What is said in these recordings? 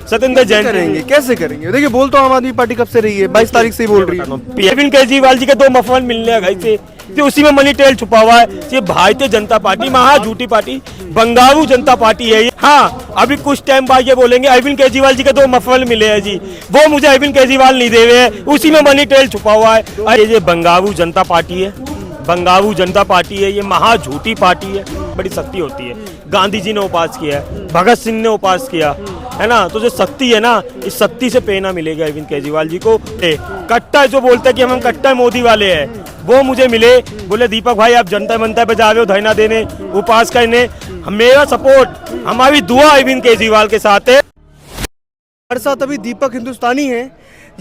सत्येंद्र जैन करेंगे, कैसे करेंगे? देखिए, बोल तो आम आदमी पार्टी कब से रही है, 22 तारीख से ही बोल रही है। अरविंद केजरीवाल जी के 2 मफल मिलने हैं घर से, तो उसी में मनी टेल छुपा हुआ है। ये भारतीय जनता पार्टी महा झूठी पार्टी, बंगारू जनता पार्टी है ये। हाँ, अभी कुछ टाइम बाद ये बोलेंगे अरविंद केजरीवाल जी के 2 मफल मिले हैं जी, वो मुझे अरविंद केजरीवाल नहीं दे रहे हैं, उसी में मनी टेल छुपा हुआ है। अरे ये बंगारू जनता पार्टी है, बंगारू जनता पार्टी है, ये महा झूठी पार्टी है। बड़ी शक्ति होती है, गांधी जी ने उपास किया है, भगत सिंह ने उपास किया है ना, तो जो शक्ति है ना, इस शक्ति से प्रेरणा मिलेगी अरविंद केजरीवाल जी को। कट्टर जो बोलते हैं कि हम कट्टर मोदी वाले हैं, वो मुझे मिले, बोले दीपक भाई आप जनता मनता पे जा रहे हो धरना देने, उपास करने, मेरा सपोर्ट, हमारी दुआ अरविंद केजरीवाल के साथ है। हमारे साथ अभी दीपक हिंदुस्तानी है।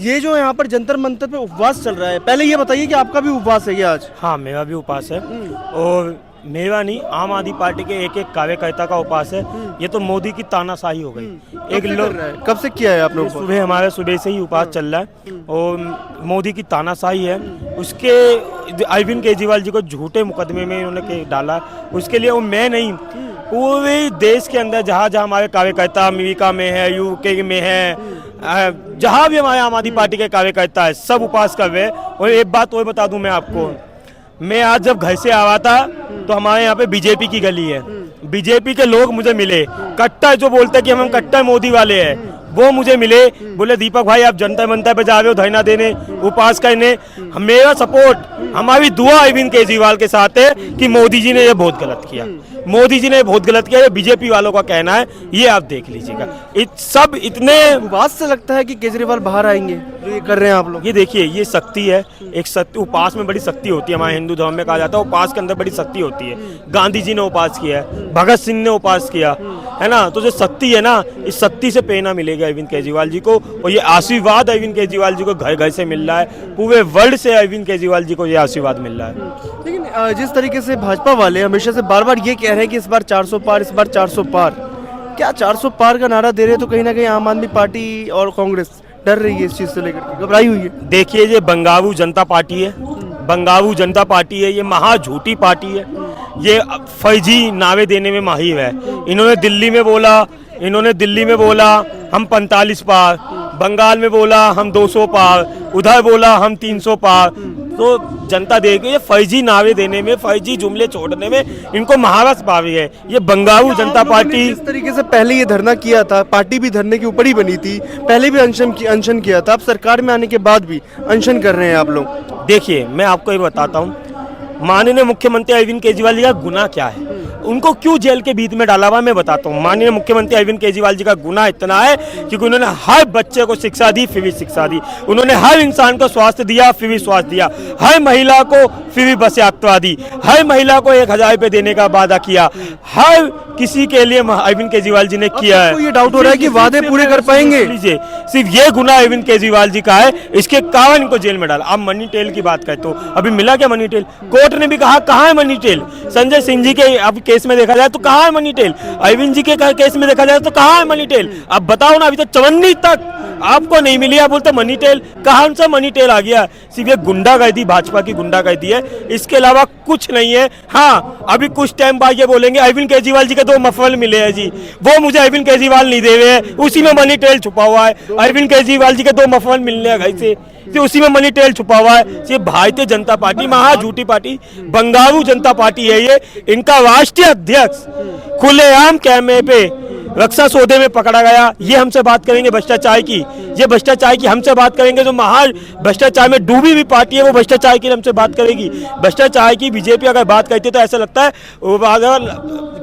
ये जो यहाँ पर जंतर मंतर पे उपवास चल रहा है, पहले ये बताइए कि आपका भी उपवास है क्या आज? हाँ, मेरा भी उपास है, और मेरा नहीं, आम आदमी पार्टी के एक एक कार्यकर्ता का उपास है। ये तो मोदी की तानाशाही हो गई। एक लोग कब से किया है आपने उपवास? सुबह, हमारे सुबह से ही उपास चल रहा है, और मोदी की तानाशाही है। उसके अरविंद केजरीवाल जी को झूठे मुकदमे में इन्होंने डाला, उसके लिए वो मैं नहीं, पूरे देश के अंदर जहाँ जहाँ हमारे कार्यकर्ता अमेरिका में है, यूके में है, जहाँ भी हमारे आम आदमी पार्टी के कार्यकर्ता है, सब उपास कर रहे हैं। और एक बात और बता दूं मैं आपको, मैं आज जब घर से आया था तो हमारे यहाँ पे बीजेपी की गली है, बीजेपी के लोग मुझे मिले, कट्टर जो बोलते हैं कि हम कट्टर मोदी वाले हैं, वो मुझे मिले, बोले दीपक भाई आप जनता मनता पे जा रहे हो धरना देने, उपास करने, मेरा सपोर्ट, हमारी दुआ अरविंद केजरीवाल के साथ है कि मोदी जी ने ये बहुत गलत किया, मोदी जी ने बहुत गलत किया। ये बीजेपी वालों का कहना है, ये आप देख लीजिएगा। सब इतने उपवास से लगता है कि केजरीवाल बाहर आएंगे जो ये कर रहे हैं आप लोग। ये देखिए, ये शक्ति है, एक शक्ति, उपास में बड़ी शक्ति होती है। हमारे हिंदू धर्म में कहा जाता है उपास के अंदर बड़ी शक्ति होती है। गांधी जी ने उपास किया है, भगत सिंह ने उपास किया है ना, तो जो शक्ति है ना, इस शक्ति से प्रेरणा मिलेगी अरविंद केजरीवाल जी को, और ये आशीर्वाद अरविंद केजरीवाल जी को घर घर से मिल रहा है, पूरे वर्ल्ड से अरविंद केजरीवाल जी को ये आशीर्वाद मिल रहा है। लेकिन जिस तरीके से भाजपा वाले हमेशा से बार बार ये कह रहे हैं कि इस बार 400 पार, इस बार 400 पार, क्या 400 पार का नारा दे रहे हैं, तो कहीं ना कहीं आम आदमी पार्टी और कांग्रेस डर रही है इस चीज से लेकर के, घबराई हुई है? देखिए, ये बंगारू जनता पार्टी है, बंगारू जनता पार्टी है, ये महा झूठी पार्टी है, ये फर्जी नावे देने में माहिर है। इन्होंने दिल्ली में बोला हम 45 पार, बंगाल में बोला हम 200 पार, उधर बोला हम 300 पार, तो जनता देगी ये फर्जी नावे देने में, फर्जी जुमले छोड़ने में इनको महारस पावी है। ये बंगारू जनता पार्टी इस तरीके से पहले ये धरना किया था, पार्टी भी धरने के ऊपर ही बनी थी, पहले भी अनशन किया था, अब सरकार में आने के बाद भी अनशन कर रहे हैं आप लोग। देखिए, मैं आपको ये बताता हूँ, माननीय मुख्यमंत्री अरविंद केजरीवाल जी का गुनाह क्या है, उनको क्यों जेल के बीच में डाला हुआ, मैं बताता हूँ। माननीय मुख्यमंत्री अरविंद केजरीवाल जी का गुनाह इतना है क्योंकि उन्होंने हर बच्चे को शिक्षा दी, फ्री शिक्षा दी, उन्होंने हर इंसान को स्वास्थ्य दिया, फ्री स्वास्थ्य दिया, हर महिला को फ्री बस यात्रा दी, हर महिला को 1000 रुपये देने का वादा किया, हर किसी के लिए अरविंद केजरीवाल जी ने किया है। ये डाउट हो रहा है कि वादे पूरे कर पाएंगे? लीजिए, सिर्फ ये गुनाह अरविंद केजरीवाल जी का है, इसके कारण इनको जेल में डाला। अब मनी टेल की बात करें तो अभी मिला क्या मनी टेल? कोर्ट ने भी कहा कहाँ है मनी टेल? संजय सिंह जी के अब केस में देखा जाए तो कहाँ है मनी टेल? अरविंद जी के केस में देखा जाए तो कहाँ है मनी टेल? अब बताओ ना, अभी तो चवन्नी तक आपको नहीं मिली, आप बोलते मनी टेल, कहाँ से मनी टेल आ गया? सिर्फ ये गुंडागर्दी, भाजपा की गुंडागर्दी है, इसके अलावा कुछ नहीं है। हाँ, अभी कुछ टाइम बाद ये बोलेंगे अरविंद केजरीवाल जी के 2 मफल मिले हैं जी, वो मुझे अरविंद केजरीवाल नहीं दे रहे हैं, उसी में मनी टेल छुपा हुआ है। अरविंद केजरीवाल जी के 2 मफल मिलने हैं घर से, तो उसी में मनी टेल छुपा हुआ है। ये भारतीय जनता पार्टी महा झूठी पार्टी, बंगारू जनता पार्टी है ये। इनका राष्ट्रीय अध्यक्ष खुलेआम कैमरे पे रक्षा सौदे में पकड़ा गया। ये हमसे बात करेंगे भ्रष्टाचार की, ये भ्रष्टाचार की हमसे बात करेंगे। जो महा भ्रष्टाचार में डूबी हुई पार्टी है वो भ्रष्टाचार की हमसे बात करेगी। भ्रष्टाचार की बीजेपी अगर बात करती है तो ऐसा लगता है वो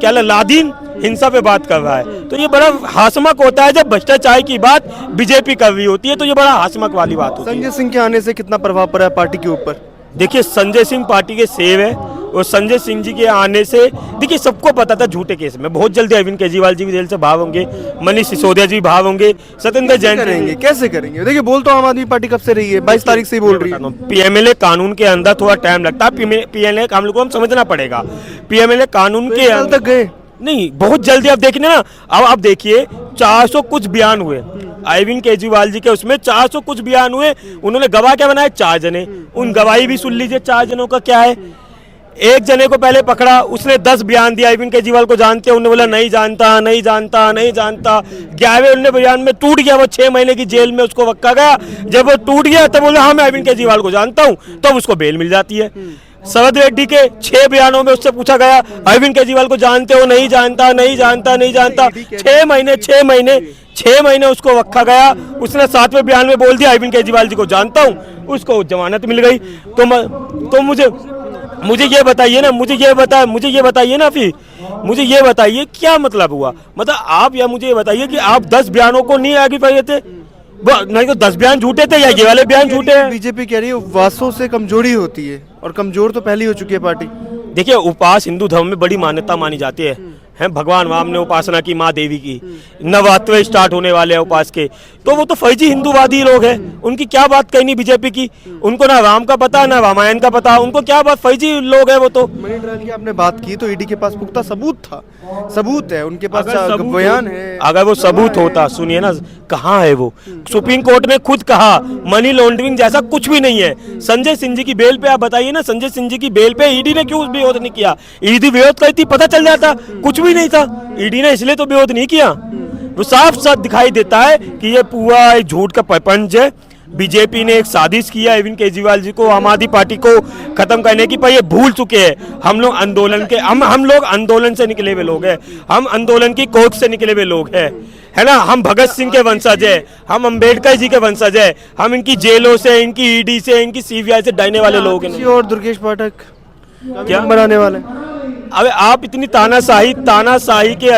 क्या लादीन हिंसा पे बात कर रहा है। तो ये बड़ा हास्यमक होता है जब भ्रष्टाचार की बात बीजेपी कर रही होती है, तो ये बड़ा हास्यमक वाली बात होती है। संजय सिंह के आने से कितना प्रभाव पड़ा है पार्टी के ऊपर? देखिए, संजय सिंह पार्टी के सेव है, और संजय सिंह जी के आने से देखिए सबको पता था झूठे केस में बहुत जल्दी अरविंद केजरीवाल जी भी जेल से बाहर होंगे, मनीष सिसोदिया जी बाहर होंगे, सत्येंद्र जैन करेंगे, कैसे करेंगे? देखिए, बोल तो आम आदमी पार्टी कब से रही है, 22 तारीख से ही बोल रही है। पीएमएलए कानून के अंदर थोड़ा टाइम लगता है, पीएमएलए हम लोग को हम समझना पड़ेगा। पीएमएलए कानून के अंदर तक गए नहीं, बहुत जल्दी। अब देखिए ना, अब आप देखिए 400 कुछ बयान हुए अरविंद केजरीवाल जी के, उसमें 400 कुछ बयान हुए। उन्होंने गवाह क्या बनाए? 4 जने। उन गवाही भी सुन लीजिए 4 जनों का क्या है। एक जने को पहले पकड़ा, उसने 10 बयान दिया अरविंद केजरीवाल को जानते हो, उन्होंने बोला नहीं जानता नहीं जानता नहीं जानता। 11वें बयान में टूट गया, वो 6 महीने की जेल में उसको रखा गया। जब वो टूट गया तब बोला हाँ मैं अरविंद केजरीवाल को जानता हूँ, तब उसको बेल मिल जाती है। शरद रेड्डी के 6 बयानों में उससे पूछा गया अरविंद केजरीवाल को जानते हो, नहीं जानता नहीं जानता नहीं जानता। 6 महीने उसको रखा गया। उसने 7वें बयान में बोल दिया अरविंद केजरीवाल जी को जानता हूँ, उसको जमानत मिल गई। तो मुझे ये बताइए ना, मुझे ये बताइए क्या मतलब हुआ। मतलब आप या मुझे ये बताइए कि आप 10 बयानों को नहीं आगे बढ़े थे, नहीं तो 10 बयान झूठे थे या ये वाले बयान झूठे हैं। बीजेपी कह रही है उपवासों से कमजोरी होती है, और कमजोर तो पहले ही हो चुकी है पार्टी। देखिए उपवास हिंदू धर्म में बड़ी मान्यता मानी जाती है। भगवान राम ने उपासना की माँ देवी की, नवरात्र स्टार्ट होने वाले हैं उपास के, तो वो तो फर्जी हिंदूवादी लोग हैं। उनकी क्या बात कहनी बीजेपी की, उनको ना राम का पता ना रामायण का पता, उनको क्या बात, फर्जी लोग हैं वो तो। मनी ट्रायल की आपने बात की तो ईडी के पास पुख्ता सबूत है, उनके पास सबूत बयान है। अगर वो सबूत होता, सुनिए ना, कहाँ है वो? सुप्रीम कोर्ट ने खुद कहा मनी लॉन्ड्रिंग जैसा कुछ भी नहीं है। संजय सिंह जी की बेल पे आप बताइए ना, संजय सिंह जी की बेल पे ईडी ने क्यों विरोध नहीं किया? ईडी विरोध करती पता चल जाता, कुछ भी नहीं था। ईडी ने इसलिए तो विरोध नहीं किया। वो साफ साफ दिखाई देता है कि ये पूरा एक झूठ का प्रपंच है। बीजेपी ने एक साजिश किया अरविंद केजरीवाल जी को, आम आदमी पार्टी को खत्म करने की, पर ये भूल चुके हैं। हम लोग आंदोलन के हम लोग आंदोलन से निकले हुए लोग हैं, हम आंदोलन की कोख से निकले हुए लोग हैं, है ना। हम भगत सिंह के वंशज है, हम अंबेडकर जी के वंशज है, हम इनकी जेलों से, इनकी ईडी से, इनकी सीबीआई से डरने वाले लोग हैं। और दुर्गेश पाठक क्या बनाने वाले हैं? अबे आप इतनी तानाशाही के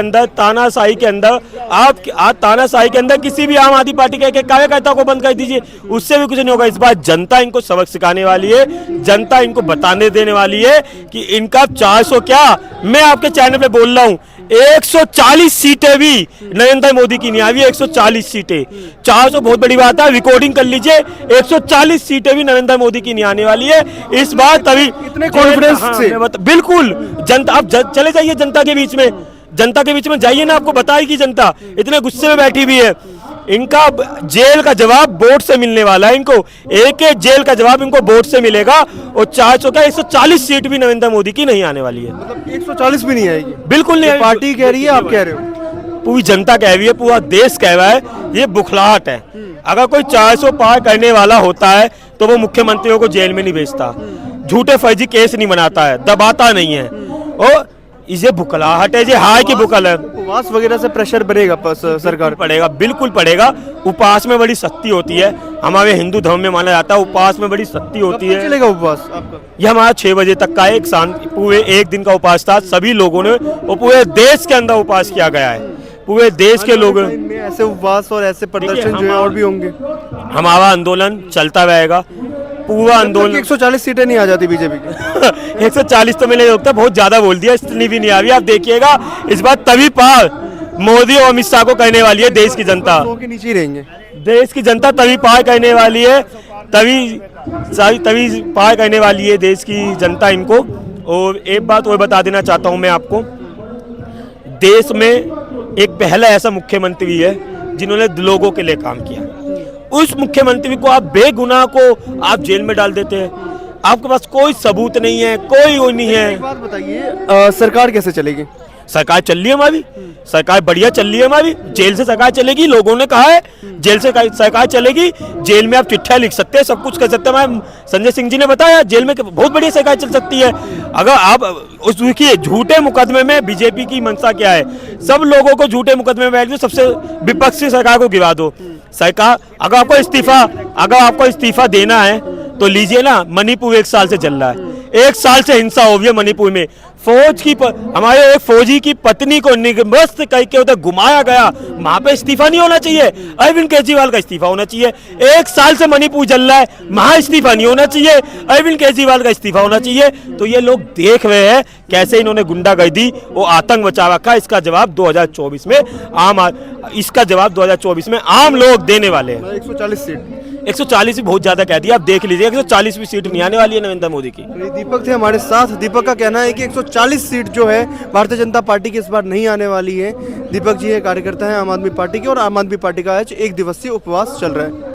अंदर किसी भी आम आदमी पार्टी के कार्यकर्ता को बंद कर दीजिए, उससे भी कुछ नहीं होगा। इस बार जनता इनको सबक सिखाने वाली है, जनता इनको बताने देने वाली है कि इनका 400 क्या, मैं आपके चैनल पे बोल रहा हूँ 140 सीटें भी नरेंद्र मोदी की नहीं आई। 140 सीटें, 400 बहुत बड़ी बात है, रिकॉर्डिंग कर लीजिए। 140 सीटें भी नरेंद्र मोदी की नहीं आने वाली है इस बार। तभी इतने कॉन्फिडेंस से बिल्कुल जनता, आप चले जाइए जनता के बीच में जाइए ना, आपको बताएगी जनता। इतने गुस्से में बैठी हुई है, इनका जेल का जवाब वोट से मिलने वाला है। इनको एक जेल का जवाब इनको वोट से मिलेगा। और 140 सीट भी नरेंद्र मोदी की नहीं आने वाली है। मतलब 140 भी नहीं आएगी? बिल्कुल नहीं। पार्टी कह रही है, आप कह रहे हो? पूरी जनता कह रही है, पूरा देश कह रहा है, ये बुखलाहट है। अगर कोई 400 पार करने वाला होता है तो वो मुख्यमंत्रियों को जेल में नहीं भेजता, झूठे फर्जी केस नहीं बनाता है, दबाता नहीं है। और इसे बुखलाहट है, ये हाय की बुकल है। उपवास वगैरह से प्रेशर बनेगा सरकार पड़ेगा, बिल्कुल पड़ेगा। उपवास में बड़ी शक्ति होती है, हमारे हिंदू धर्म में माना जाता है उपवास में बड़ी शक्ति होती है। चलेगा उपवास आपका? ये हमारा 6 बजे तक का एक शांति, पूरे एक दिन का उपवास था सभी लोगों ने, और पूरे देश के अंदर उपवास किया गया है। पूरे देश के लोग में ऐसे उपवास और ऐसे प्रदर्शन जो है और भी होंगे। हमारा आंदोलन चलता रहेगा, पूरा आंदोलन। 140 सीटें नहीं आ जाती बीजेपी की? 140 तो मिले होता, बहुत ज्यादा बोल दिया, इतनी भी नहीं आ रही। आप देखिएगा इस बार तभी पार मोदी और अमित शाह को कहने वाली है देश की जनता। 100 के नीचे ही रहेंगे देश की जनता, तभी पार करने वाली है, तभी पार करने वाली है देश की जनता इनको। और एक बात और बता देना चाहता हूं मैं आपको, देश में एक पहला ऐसा मुख्यमंत्री है जिन्होंने लोगों के लिए काम किया। उस मुख्यमंत्री को आप बेगुनाह को आप जेल में डाल देते हैं, आपके पास कोई सबूत नहीं है, कोई वो नहीं है। एक बात बताइए, सरकार कैसे चलेगी? सरकार चल रही है हमारी, सरकार बढ़िया चल रही है हमारी। जेल से सरकार चलेगी, लोगों ने कहा है जेल से सरकार चलेगी। जेल में आप चिट्ठियां लिख सकते हैं, सब कुछ कर सकते हैं। संजय सिंह जी ने बताया जेल में बहुत बढ़िया सरकार चल सकती है। अगर आप उस देखिए झूठे मुकदमे में बीजेपी की मंशा क्या है, सब लोगों को झूठे मुकदमे में बैठ दो, सबसे विपक्षी सरकार को गिरा दो। सरकार अगर आपको इस्तीफा देना है तो लीजिए ना। मणिपुर 1 साल से चल रहा है, 1 साल से हिंसा हो गई है मणिपुर में। हमारे एक फौजी की पत्नी को निगमस्त करके उधर घुमाया गया, वहां पे इस्तीफा नहीं होना चाहिए? अरविंद केजरीवाल का इस्तीफा होना चाहिए। 1 साल से मणिपुर चल रहा है, वहां इस्तीफा नहीं होना चाहिए, अरविंद केजरीवाल का इस्तीफा होना चाहिए। तो ये लोग देख रहे हैं कैसे इन्होंने गुंडागर्दी और आतंक मचा रखा। इसका जवाब 2024 में आम लोग देने वाले हैं। 140 सीट, 140 भी बहुत ज्यादा कह दिया, आप देख लीजिए 140 भी सीट नहीं आने वाली है नरेंद्र मोदी की। दीपक थे हमारे साथ। दीपक का कहना है कि 140 सीट जो है भारतीय जनता पार्टी की इस बार नहीं आने वाली है। दीपक जी ये कार्यकर्ता है आम आदमी पार्टी के, और आम आदमी पार्टी का आज 1 दिवसीय उपवास चल रहा है।